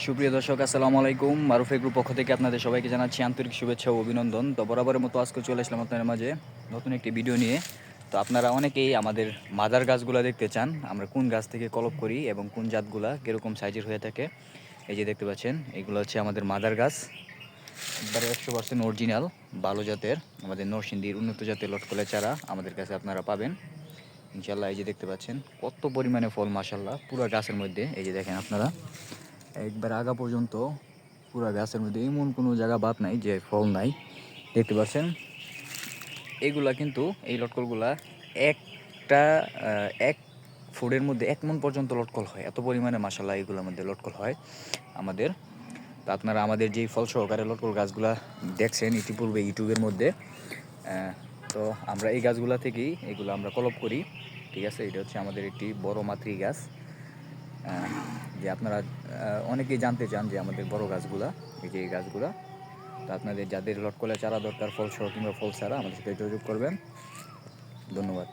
সুপ্রিয় দর্শক, আসসালামু আলাইকুম। মারুফ এগ্রুর পক্ষ থেকে আপনাদের সবাইকে জানাচ্ছি আন্তরিক শুভেচ্ছা ও অভিনন্দন। তো বরাবরের মতো আজকে চলে আসলাম আপনাদের মাঝে নতুন একটি ভিডিও নিয়ে। তো আপনারা অনেকেই আমাদের মাদার গাছগুলো দেখতে চান, আমরা কোন গাছ থেকে কলপ করি এবং কোন জাতগুলা কীরকম সাইজের হয়ে থাকে। এই যে দেখতে পাচ্ছেন, এগুলো হচ্ছে আমাদের মাদার গাছ, একবারে 100% অরিজিনাল ভালো জাতের আমাদের নরসিংদীর উন্নত জাতের লটকলের চারা আমাদের কাছে আপনারা পাবেন ইনশাল্লাহ। এই যে দেখতে পাচ্ছেন কত পরিমাণে ফল, মাশাল্লাহ, পুরো গাছের মধ্যে। এই যে দেখেন আপনারা, একবার আগা পর্যন্ত পুরো গাছের মধ্যে এমন কোনো জায়গা বাদ নাই যে ফল নাই। দেখতে পাচ্ছেন এইগুলা কিন্তু, এই লটকলগুলা একটা 1 ফুটের মধ্যে 1 মণ পর্যন্ত লটকল হয়, এত পরিমাণে মাশাল্লাহ এইগুলোর মধ্যে লটকল হয় আমাদের। তো আপনারা আমাদের যেই ফল সহকারে লটকল গাছগুলা দেখছেন ইতিপূর্বে ইউটিউবের মধ্যে, তো আমরা এই গাছগুলা থেকেই এগুলো আমরা কলপ করি। ঠিক আছে, এটা হচ্ছে আমাদের একটি বড় মাতৃ গাছ। যে আপনারা অনেকেই জানতে চান যে আমাদের বড় গাছগুলা, এই যে এই গাছগুলা। তো আপনাদের যাদের লটকলে চারা দরকার, ফল সহ কিংবা ফল ছাড়া, আমাদের সাথে যোগাযোগ করবেন। ধন্যবাদ।